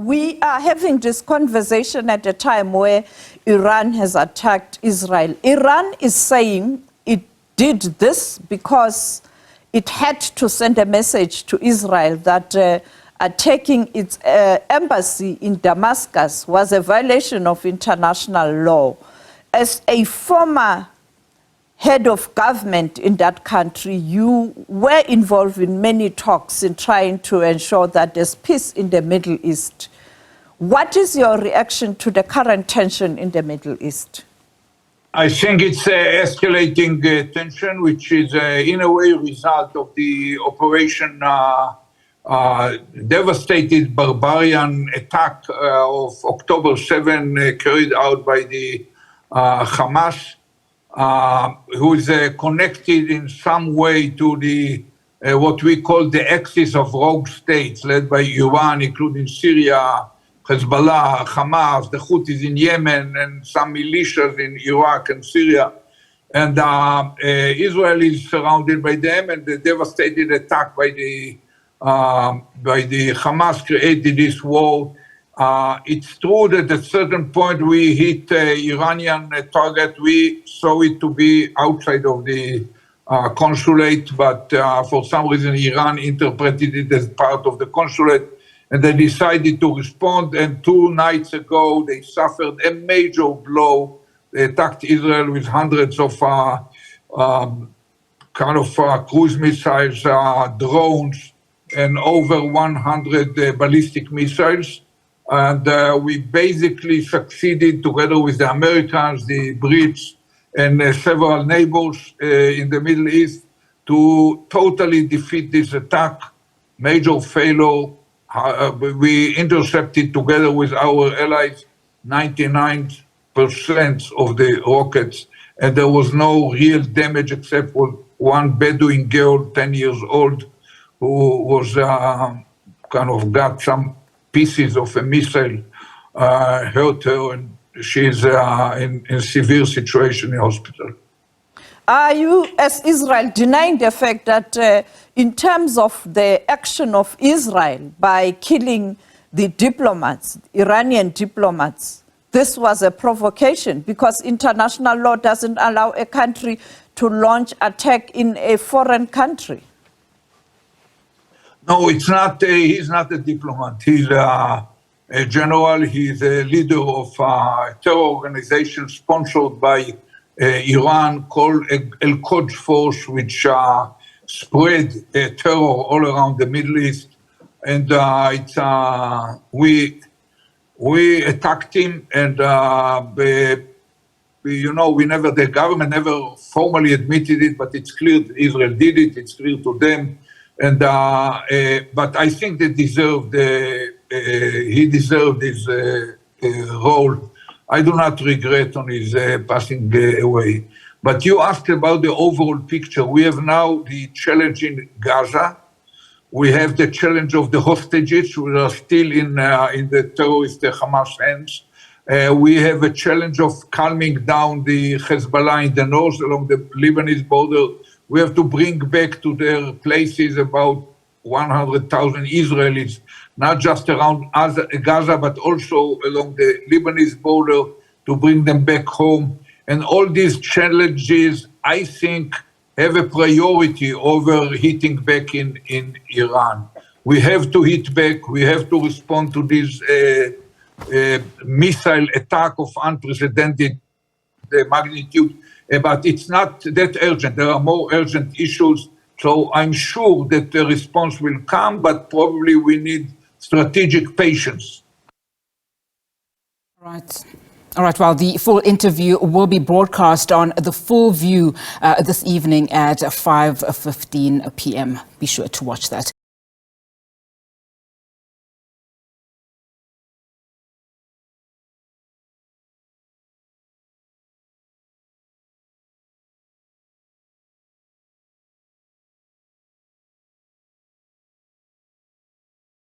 we are having this conversation at a time where Iran has attacked Israel. Iran is saying it did this because it had to send a message to Israel that attacking its embassy in Damascus was a violation of international law. As a former head of government in that country, you were involved in many talks in trying to ensure that there's peace in the Middle East. What is your reaction to the current tension in the Middle East? I think it's escalating tension, which is in a way a result of the operation devastated barbarian attack of October 7 carried out by the Hamas, who is connected in some way to the what we call the axis of rogue states led by Iran, including Syria, Hezbollah, Hamas, the Houthis in Yemen, and some militias in Iraq and Syria. And Israel is surrounded by them, and the devastated attack by the Hamas created this war. It's true that at a certain point we hit Iranian target. We saw it to be outside of the consulate, but for some reason Iran interpreted it as part of the consulate, and they decided to respond. And 2 nights ago they suffered a major blow. They attacked Israel with hundreds of cruise missiles, drones, and over 100 ballistic missiles. And we basically succeeded, together with the Americans, the Brits, and several neighbors in the Middle East, to totally defeat this attack. Major failure. We intercepted, together with our allies, 99% of the rockets, and there was no real damage except for one Bedouin girl, 10 years old, who was got some pieces of a missile hurt her, and she's in a severe situation in hospital. Are you, as Israel, denying the fact that in terms of the action of Israel by killing the diplomats, Iranian diplomats, this was a provocation because international law doesn't allow a country to launch attack in a foreign country? No, it's not. He's not a diplomat. He's a general. He's a leader of a terror organization sponsored by Iran called Al-Quds Force, which spread terror all around the Middle East. And we attacked him, and the government never formally admitted it, but it's clear that Israel did it. It's clear to them. And but I think they deserved he deserved his role. I do not regret on his passing away. But you asked about the overall picture. We have now the challenge in Gaza. We have the challenge of the hostages who are still in the terrorist Hamas hands. We have a challenge of calming down the Hezbollah in the north along the Lebanese border. We have to bring back to their places about 100,000 Israelis, not just around Gaza, but also along the Lebanese border, to bring them back home. And all these challenges, I think, have a priority over hitting back in Iran. We have to hit back. We have to respond to this missile attack of unprecedented magnitude. But it's not that urgent. There are more urgent issues. So I'm sure that the response will come, but probably we need strategic patience. Right. All right, well, the full interview will be broadcast on The Full View this evening at 5:15 p.m. Be sure to watch that.